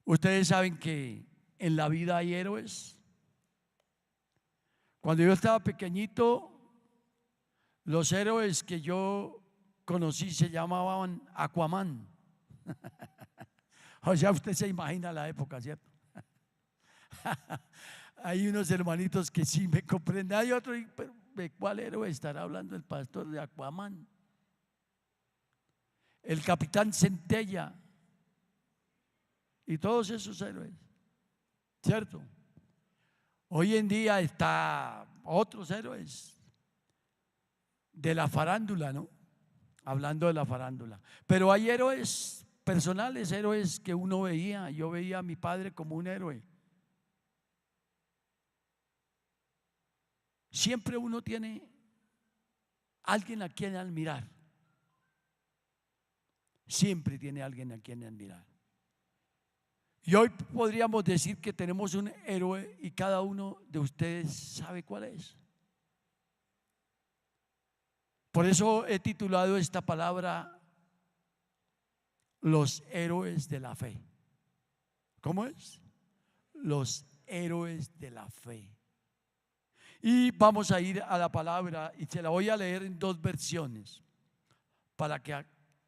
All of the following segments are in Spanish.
Ustedes saben que en la vida hay héroes. Cuando yo estaba pequeñito, los héroes que yo conocí se llamaban Aquaman. O sea, usted se imagina la época, ¿cierto? Hay unos hermanitos que sí me comprenden. Hay otro, pero ¿de cuál héroe estará hablando el pastor? De Aquaman. El capitán Centella y todos esos héroes, ¿cierto? Hoy en día está otros héroes de la farándula, ¿no? Hablando de la farándula. Pero hay héroes personales, héroes que uno veía. Yo veía a mi padre como un héroe. Siempre uno tiene alguien a quien admirar. Siempre tiene alguien a quien admirar. Y hoy podríamos decir que tenemos un héroe y cada uno de ustedes sabe cuál es. Por eso he titulado esta palabra Los héroes de la fe. ¿Cómo es? Los héroes de la fe. Y vamos a ir a la palabra y se la voy a leer en dos versiones para que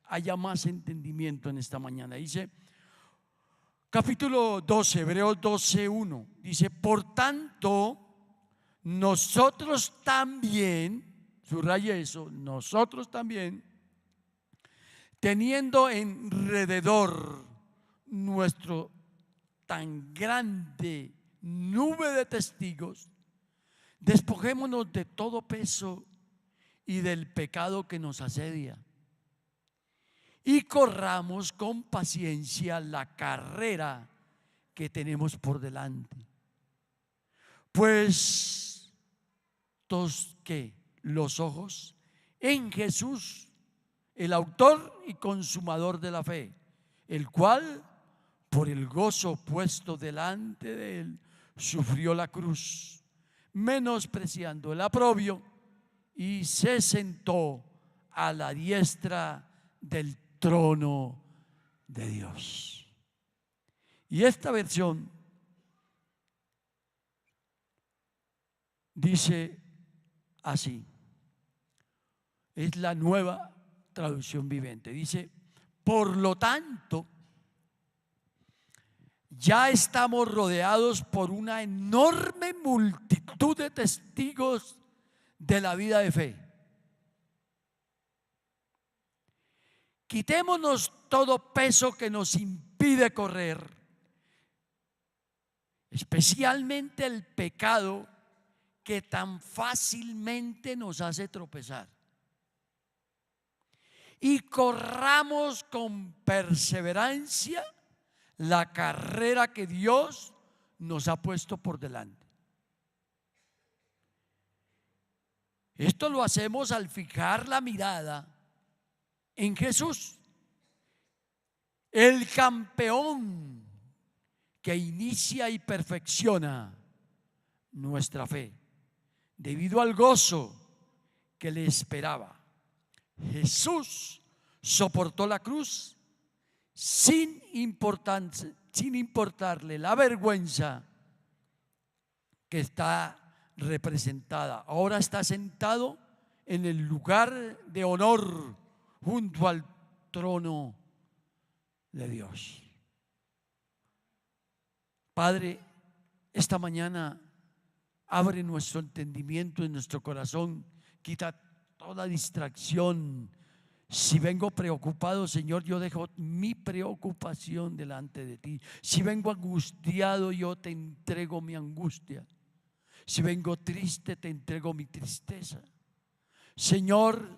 haya más entendimiento en esta mañana. Dice, capítulo 12, Hebreos 12:1. Dice, por tanto, nosotros también, subraye eso, nosotros también, teniendo alrededor nuestro tan grande nube de testigos, despojémonos de todo peso y del pecado que nos asedia y corramos con paciencia la carrera que tenemos por delante. Pues todos que los ojos en Jesús, el autor y consumador de la fe, el cual por el gozo puesto delante de él sufrió la cruz, menospreciando el oprobio, y se sentó a la diestra del trono de Dios. Y esta versión dice así, es la Nueva Traducción Viviente. Dice, por lo tanto, ya estamos rodeados por una enorme multitud de testigos de la vida de fe. Quitémonos todo peso que nos impide correr, especialmente el pecado que tan fácilmente nos hace tropezar, y corramos con perseverancia la carrera que Dios nos ha puesto por delante. Esto lo hacemos al fijar la mirada en Jesús, el campeón que inicia y perfecciona nuestra fe, debido al gozo que le esperaba. Jesús soportó la cruz sin importarle la vergüenza que está representada. Ahora está sentado en el lugar de honor junto al trono de Dios. Padre, esta mañana abre nuestro entendimiento y nuestro corazón, quita toda distracción. Si vengo preocupado, Señor, yo dejo mi preocupación delante de ti. Si vengo angustiado, yo te entrego mi angustia. Si vengo triste, te entrego mi tristeza. Señor,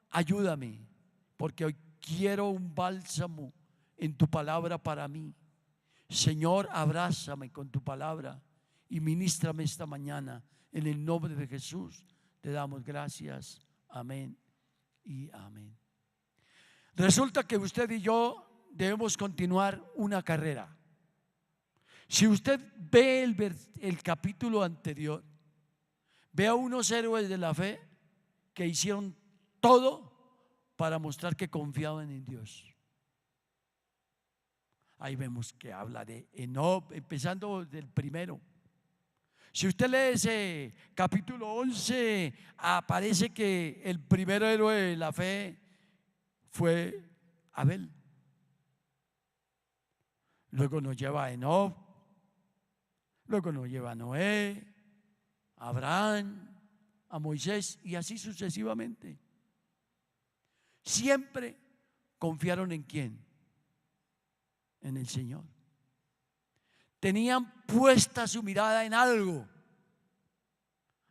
ayúdame, porque hoy quiero un bálsamo en tu palabra para mí. Señor, abrázame con tu palabra y ministrame esta mañana. En el nombre de Jesús te damos gracias. Amén y amén. Resulta que usted y yo debemos continuar una carrera. Si usted ve el capítulo anterior, ve a unos héroes de la fe que hicieron todo para mostrar que confiaban en Dios. Ahí vemos que habla de Enoc, empezando del primero. Si usted lee ese capítulo 11, aparece que el primer héroe de la fe fue Abel. Luego nos lleva a Enoc, luego nos lleva a Noé, a Abraham, a Moisés y así sucesivamente. Siempre confiaron en quién, en el Señor. Tenían puesta su mirada en algo,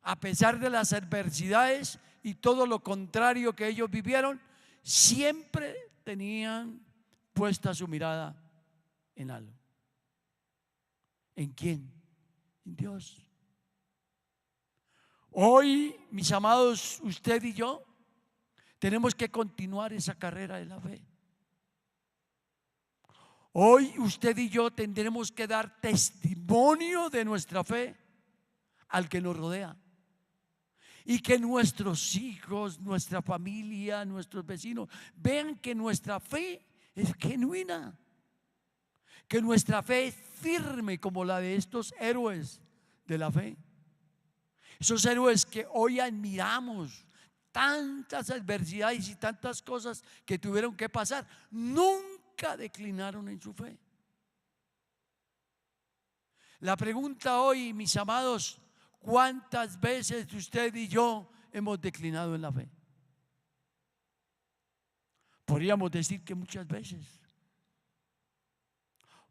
a pesar de las adversidades y todo lo contrario que ellos vivieron, siempre tenían puesta su mirada en algo. ¿En quién? En Dios. Hoy, mis amados, usted y yo tenemos que continuar esa carrera de la fe. Hoy usted y yo tendremos que dar testimonio de nuestra fe al que nos rodea. Y que nuestros hijos, nuestra familia, nuestros vecinos vean que nuestra fe es genuina, que nuestra fe es firme como la de estos héroes de la fe. Esos héroes que hoy admiramos, tantas adversidades y tantas cosas que tuvieron que pasar, nunca declinaron en su fe. La pregunta hoy, mis amados, ¿cuántas veces usted y yo hemos declinado en la fe? Podríamos decir que muchas veces,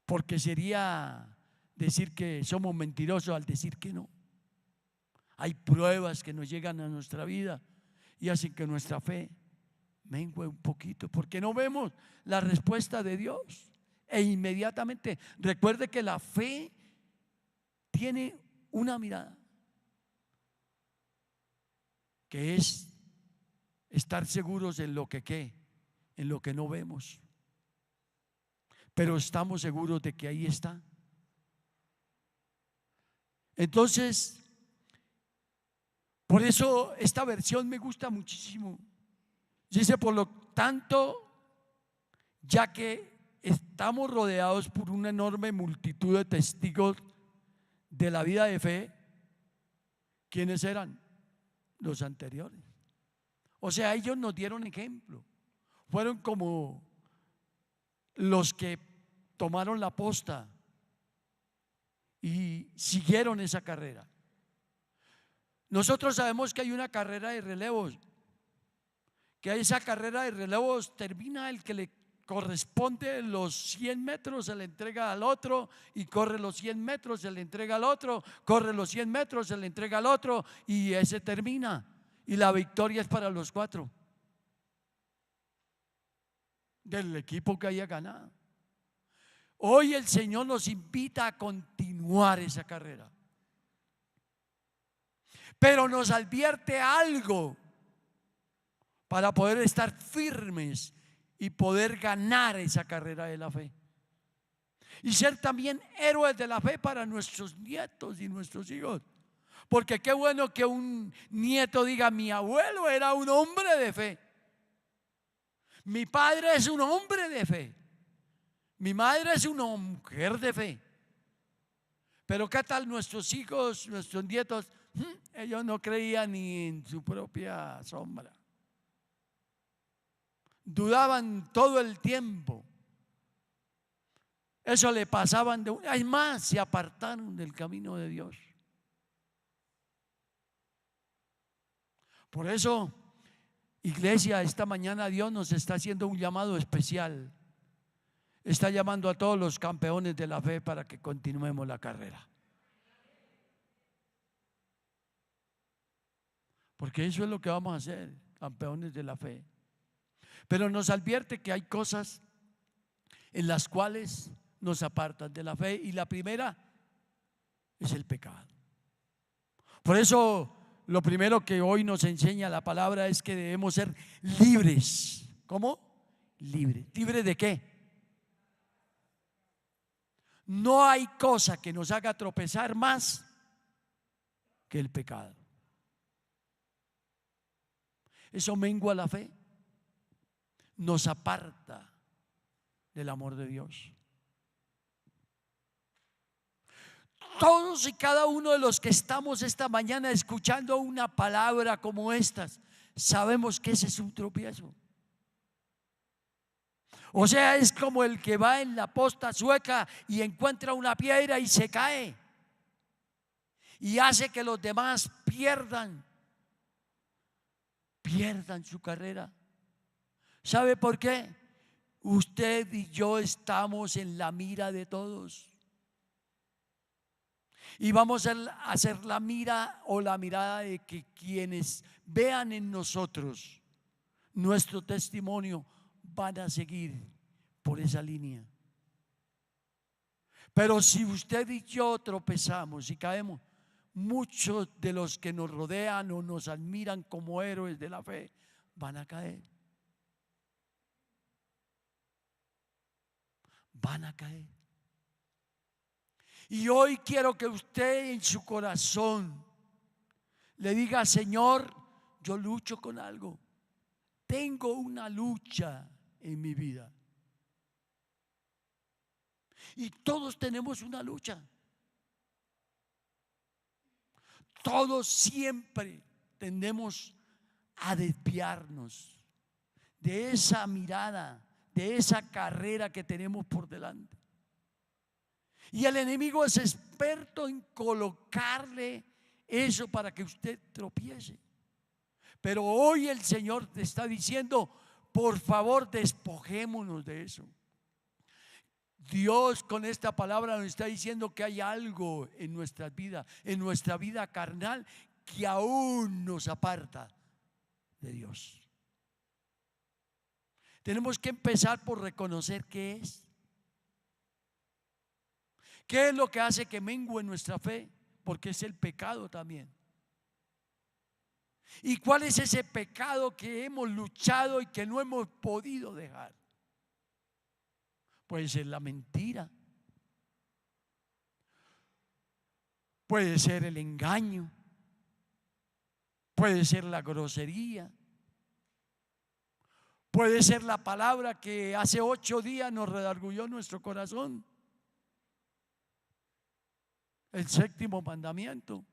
porque sería decir que somos mentirosos al decir que no. Hay pruebas que nos llegan a nuestra vida y hacen que nuestra fe mengue un poquito, porque no vemos la respuesta de Dios. E inmediatamente, recuerde que la fe tiene una mirada, que es estar seguros en lo que en lo que no vemos, pero estamos seguros de que ahí está. Entonces, por eso esta versión me gusta muchísimo. Dice: por lo tanto, ya que estamos rodeados por una enorme multitud de testigos de la vida de fe, ¿quiénes eran? Los anteriores. O sea, ellos nos dieron ejemplo. Fueron como los que tomaron la posta y siguieron esa carrera. Nosotros sabemos que hay una carrera de relevos, que esa carrera de relevos termina el que le corresponde los 100 metros, se le entrega al otro, y corre los 100 metros, se le entrega al otro, corre los 100 metros, se le entrega al otro, y ese termina, y la victoria es para los 4 del equipo que haya ganado. Hoy el Señor nos invita a continuar esa carrera, pero nos advierte algo para poder estar firmes y poder ganar esa carrera de la fe y ser también héroes de la fe para nuestros nietos y nuestros hijos. Porque qué bueno que un nieto diga: mi abuelo era un hombre de fe, mi padre es un hombre de fe, mi madre es una mujer de fe. Pero qué tal nuestros hijos, nuestros nietos, ellos no creían ni en su propia sombra, dudaban todo el tiempo. Eso le pasaban de hay más, se apartaron del camino de Dios. Por eso, iglesia, esta mañana Dios nos está haciendo un llamado especial. Está llamando a todos los campeones de la fe para que continuemos la carrera. Porque eso es lo que vamos a hacer, campeones de la fe. Pero nos advierte que hay cosas en las cuales nos apartan de la fe, y la primera es el pecado. Por eso lo primero que hoy nos enseña la palabra es que debemos ser libres. ¿Cómo? Libres. ¿Libres de qué? No hay cosa que nos haga tropezar más que el pecado. Eso mengua la fe, nos aparta del amor de Dios. todos y cada uno de los que estamos esta mañana escuchando una palabra como estas, sabemos que ese es un tropiezo. O sea, es como el que va en la posta sueca y encuentra una piedra y se cae y hace que los demás pierdan su carrera. ¿Sabe por qué? Usted y yo estamos en la mira de todos. Y vamos a hacer la mira o la mirada de que quienes vean en nosotros nuestro testimonio van a seguir por esa línea. Pero si usted y yo tropezamos y caemos, muchos de los que nos rodean o nos admiran como héroes de la fe van a caer. Van a caer. Y hoy quiero que usted en su corazón le diga: Señor, yo lucho con algo. Tengo una lucha en mi vida. Y todos tenemos una lucha. Todos siempre tendemos a desviarnos de esa mirada, de esa carrera que tenemos por delante. Y el enemigo es experto en colocarle eso para que usted tropiece. Pero hoy el Señor te está diciendo: por favor, despojémonos de eso. Dios con esta palabra nos está diciendo que hay algo en nuestra vida carnal, que aún nos aparta de Dios. Tenemos que empezar por reconocer qué es. ¿Qué es lo que hace que mengue nuestra fe? Porque es el pecado también. ¿Y cuál es ese pecado que hemos luchado y que no hemos podido dejar? Puede ser la mentira, puede ser el engaño, puede ser la grosería, puede ser la palabra que hace 8 días nos redarguyó nuestro corazón, el 7º mandamiento.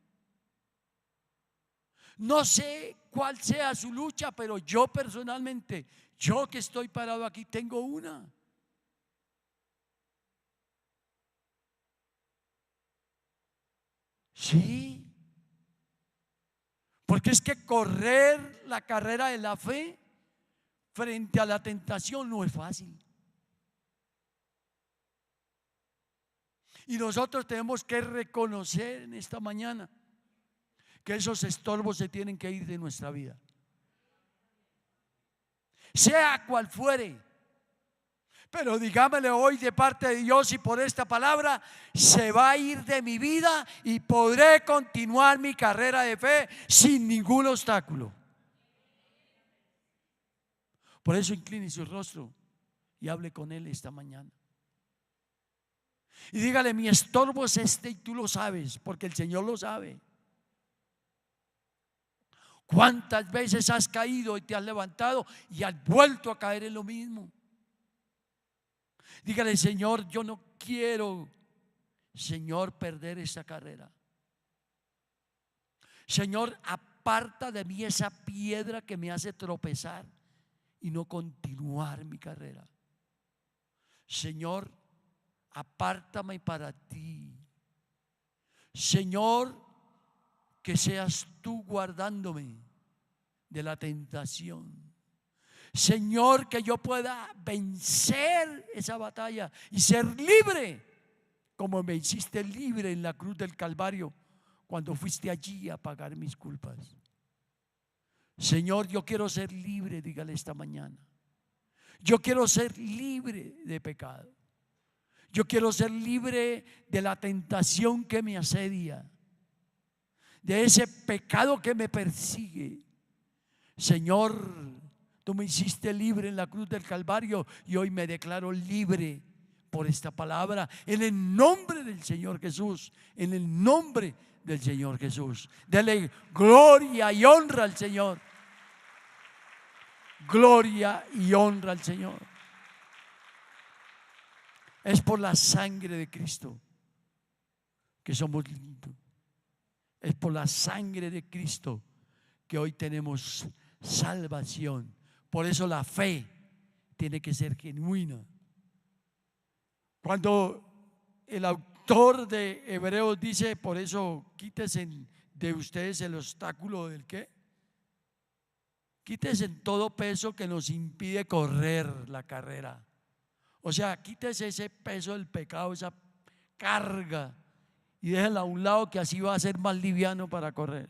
No sé cuál sea su lucha, pero yo personalmente, yo que estoy parado aquí, tengo una. Sí, porque es que correr la carrera de la fe frente a la tentación no es fácil. Y nosotros tenemos que reconocer en esta mañana que esos estorbos se tienen que ir de nuestra vida, sea cual fuere. Pero dígamele hoy de parte de Dios y por esta palabra: se va a ir de mi vida y podré continuar mi carrera de fe sin ningún obstáculo. Por eso incline su rostro y hable con Él esta mañana. Y dígale: mi estorbo es este y tú lo sabes, porque el Señor lo sabe. ¿Cuántas veces has caído y te has levantado y has vuelto a caer en lo mismo? Dígale: Señor, yo no quiero, Señor, perder esa carrera. Señor, aparta de mí esa piedra que me hace tropezar y no continuar mi carrera. Señor, apártame para ti. Señor, que seas tú guardándome de la tentación. Señor, que yo pueda vencer esa batalla y ser libre, como me hiciste libre en la cruz del Calvario cuando fuiste allí a pagar mis culpas. Señor, yo quiero ser libre, dígale esta mañana. Yo quiero ser libre de pecado. Yo quiero ser libre de la tentación que me asedia, de ese pecado que me persigue. Señor, tú me hiciste libre en la cruz del Calvario y hoy me declaro libre por esta palabra, en el nombre del Señor Jesús, en el nombre del Señor Jesús. Dele gloria y honra al Señor. Gloria y honra al Señor. Es por la sangre de Cristo. que somos limpios. Es por la sangre de Cristo que hoy tenemos salvación. Por eso la fe tiene que ser genuina. Cuando el autor de Hebreos dice, por eso quítese de ustedes el obstáculo del ¿qué? Quítese todo peso que nos impide correr la carrera. O sea, quítese ese peso del pecado, esa carga, y déjenla a un lado, que así va a ser más liviano para correr.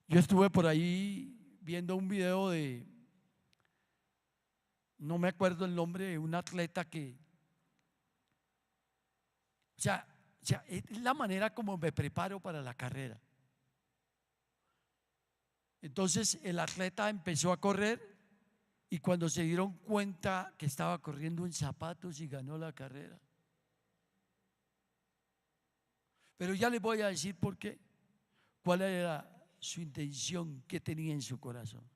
Yo estuve por ahí viendo un video de, no me acuerdo el nombre, de un atleta que, o sea, es la manera como me preparo para la carrera. Entonces el atleta empezó a correr y cuando se dieron cuenta que estaba corriendo en zapatos y ganó la carrera. Pero ya les voy a decir por qué, cuál era su intención que tenía en su corazón.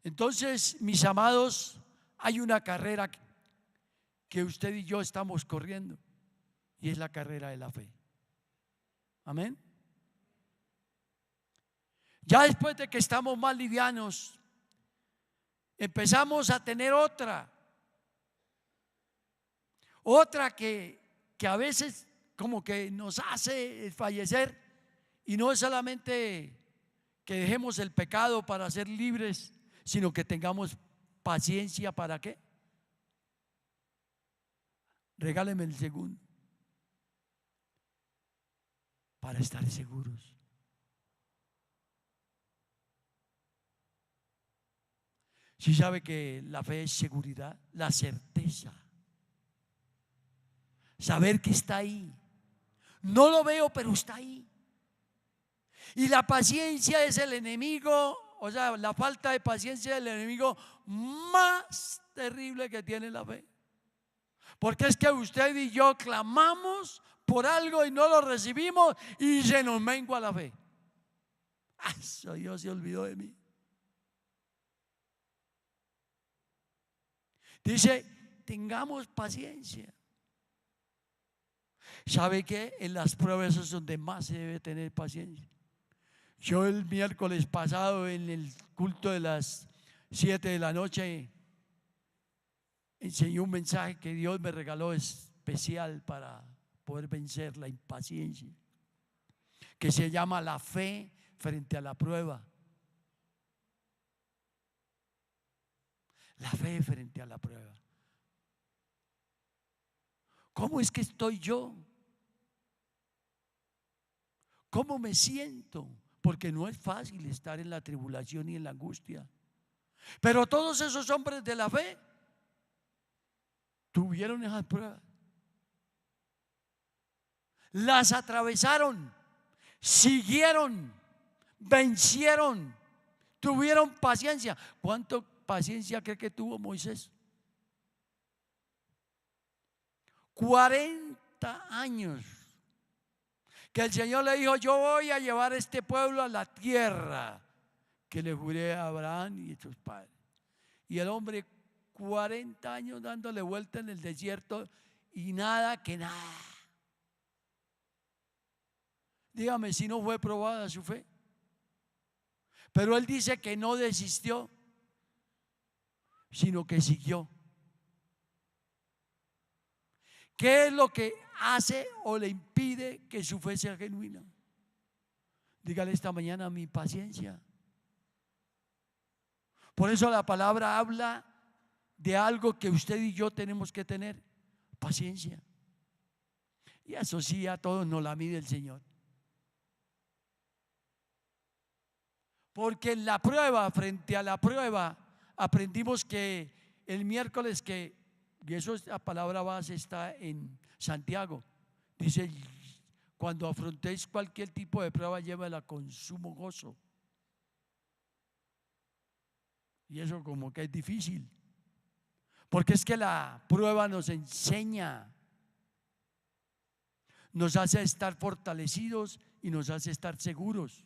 Entonces, mis amados, hay una carrera que usted y yo estamos corriendo y es la carrera de la fe. Amén. Ya después de que estamos más livianos, empezamos a tener otra que a veces como que nos hace fallecer, y no es solamente que dejemos el pecado para ser libres, sino que tengamos paciencia. ¿Para qué? Regáleme el segundo. Para estar seguros. Si sabe que la fe es seguridad, la certeza, saber que está ahí. No lo veo, pero está ahí. Y la paciencia es el enemigo, o sea, la falta de paciencia es el enemigo más terrible que tiene la fe. Porque es que usted y yo clamamos por algo y no lo recibimos y se nos mengua la fe. Eso Dios se olvidó de mí. Dice, tengamos paciencia. ¿Sabe qué? En las pruebas es donde más se debe tener paciencia. Yo el miércoles pasado en el culto de las 7 de la noche enseñé un mensaje que Dios me regaló especial para poder vencer la impaciencia, que se llama la fe frente a la prueba. La fe frente a la prueba. ¿Cómo es que estoy yo? ¿Cómo me siento? Porque no es fácil estar en la tribulación y en la angustia. Pero todos esos hombres de la fe tuvieron esas pruebas. Las atravesaron, siguieron, vencieron, tuvieron paciencia. ¿Cuánto paciencia cree que tuvo Moisés? 40 años. Que el Señor le dijo, yo voy a llevar a este pueblo a la tierra que le juré a Abraham y a sus padres. Y el hombre 40 años dándole vuelta en el desierto y nada que nada. Dígame si no fue probada su fe. Pero él dice que no desistió, sino que siguió. ¿Qué es lo que hace o le impide que su fe sea genuina? Dígale esta mañana, mi paciencia. Por eso la palabra habla de algo que usted y yo tenemos que tener: paciencia. Y eso sí, a todos nos la mide el Señor. Porque en la prueba, frente a la prueba, aprendimos que el miércoles y eso es la palabra base, está en Santiago. Dice, cuando afrontéis cualquier tipo de prueba, llévala con sumo gozo. Y eso como que es difícil. Porque es que la prueba nos enseña, nos hace estar fortalecidos y nos hace estar seguros.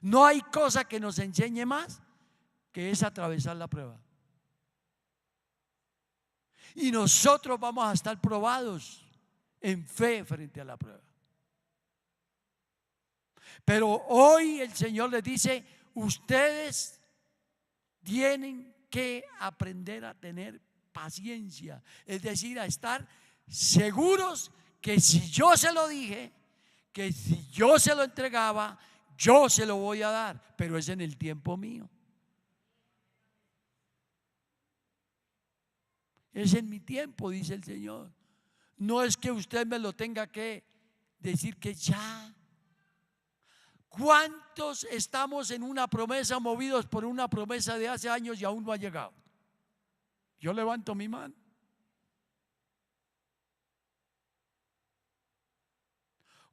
No hay cosa que nos enseñe más que es atravesar la prueba. Y nosotros vamos a estar probados en fe frente a la prueba. Pero hoy el Señor les dice: ustedes tienen que aprender a tener paciencia, es decir, a estar seguros que si yo se lo dije, que si yo se lo entregaba, yo se lo voy a dar, pero es en el tiempo mío. Es en mi tiempo, dice el Señor. No es que usted me lo tenga que decir que ya. ¿Cuántos estamos en una promesa, movidos por una promesa de hace años y aún no ha llegado? Yo levanto mi mano.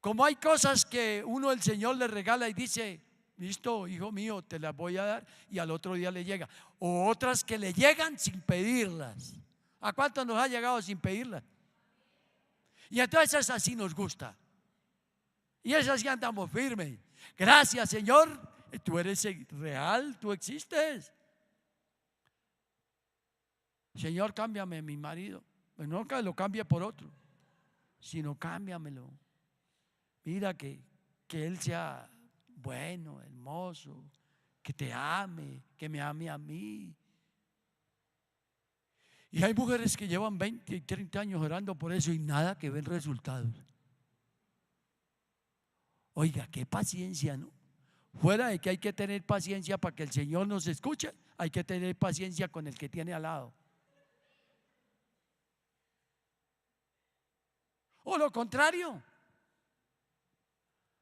Como hay cosas que uno, el Señor le regala y dice: listo, hijo mío, te las voy a dar, y al otro día le llega. O otras que le llegan sin pedirlas. ¿A cuántos nos ha llegado sin pedirlas? Y entonces esas sí nos gusta. Y esas sí andamos firmes. Gracias, Señor, tú eres real, tú existes. Señor, cámbiame mi marido. Pues no que lo cambie por otro, sino cámbiamelo. Mira que él sea bueno, hermoso, que te ame, que me ame a mí. Y hay mujeres que llevan 20 y 30 años orando por eso y nada que ven resultados. Oiga, qué paciencia, ¿no? Fuera de que hay que tener paciencia para que el Señor nos escuche, hay que tener paciencia con el que tiene al lado. O lo contrario,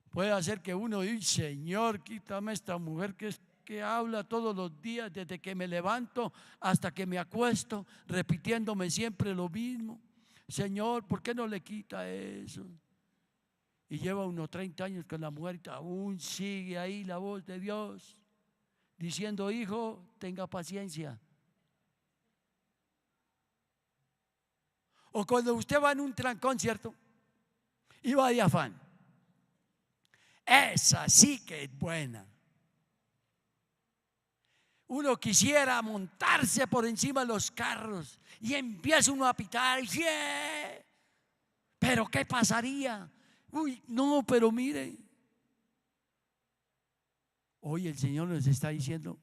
puede hacer que uno dice: Señor, quítame esta mujer que habla todos los días, desde que me levanto hasta que me acuesto, repitiéndome siempre lo mismo. Señor, ¿por qué no le quita eso? Y lleva unos 30 años con la mujer y aún sigue ahí la voz de Dios diciendo: hijo, tenga paciencia. O cuando usted va en un trancón, ¿cierto? Y va de afán. Esa sí que es buena. Uno quisiera montarse por encima de los carros y empieza uno a pitar. ¡Yeah! ¿Pero qué pasaría? Uy, no, pero mire. Hoy el Señor nos está diciendo: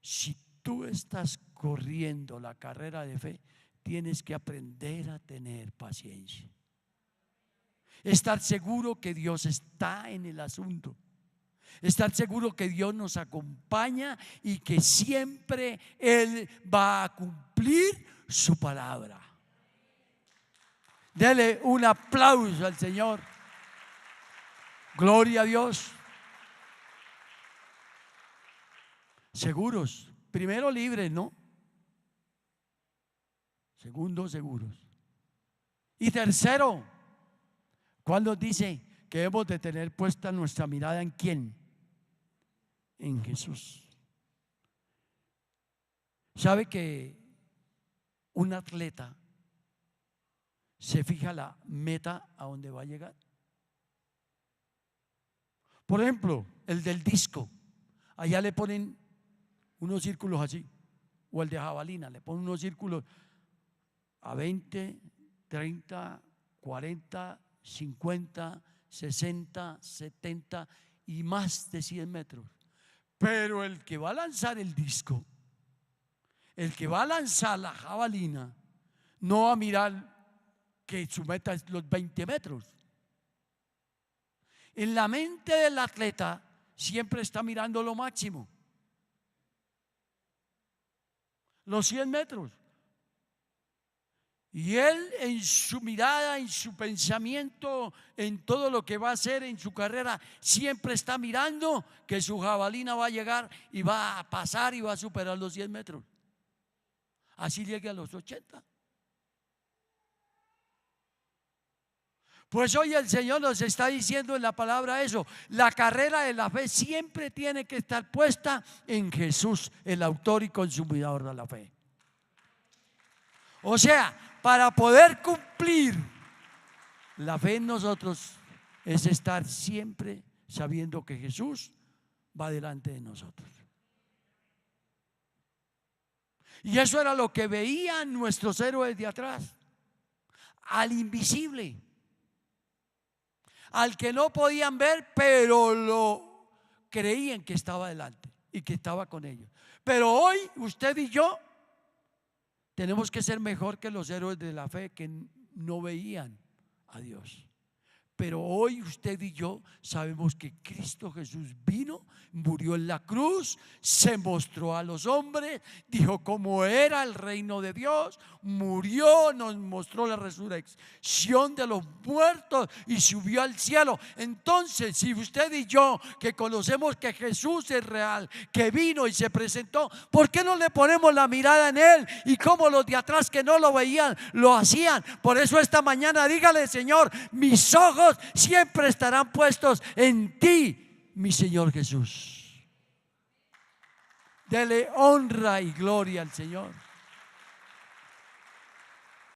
si tú estás corriendo la carrera de fe, tienes que aprender a tener paciencia. Estar seguro que Dios está en el asunto. Estar seguro que Dios nos acompaña y que siempre Él va a cumplir su palabra. Dele un aplauso al Señor. Gloria a Dios. Seguros. Primero, libres, ¿no? Segundo, seguros. Y tercero, cuando dice que hemos de tener puesta nuestra mirada ¿en quién? En Jesús. ¿Sabe que un atleta se fija la meta a donde va a llegar? Por ejemplo, el del disco, allá le ponen unos círculos así, o el de jabalina, le ponen unos círculos a 20, 30, 40, 50, 60, 70 y más de 100 metros. Pero el que va a lanzar el disco, el que va a lanzar la jabalina, no va a mirar que su meta es los 20 metros. En la mente del atleta siempre está mirando lo máximo, los 100 metros. Y él, en su mirada, en su pensamiento, en todo lo que va a hacer en su carrera, siempre está mirando que su jabalina va a llegar y va a pasar y va a superar los 100 metros. Así llegue a los 80. Pues hoy el Señor nos está diciendo en la palabra eso: la carrera de la fe siempre tiene que estar puesta en Jesús, el autor y consumidor de la fe. O sea, para poder cumplir la fe en nosotros es estar siempre sabiendo que Jesús va delante de nosotros. Y eso era lo que veían nuestros héroes de atrás, al invisible, al que no podían ver, pero lo creían que estaba delante y que estaba con ellos. Pero hoy usted y yo tenemos que ser mejor que los héroes de la fe que no veían a Dios. Pero hoy usted y yo sabemos que Cristo Jesús vino, murió en la cruz, se mostró a los hombres, dijo cómo era el reino de Dios, murió, nos mostró la resurrección de los muertos y subió al cielo. Entonces, si usted y yo, que conocemos que Jesús es real, que vino y se presentó, ¿por qué no le ponemos la mirada en Él? Y como los de atrás que no lo veían, lo hacían. Por eso esta mañana dígale: Señor, mis ojos siempre estarán puestos en ti, mi Señor Jesús. Dele honra y gloria al Señor.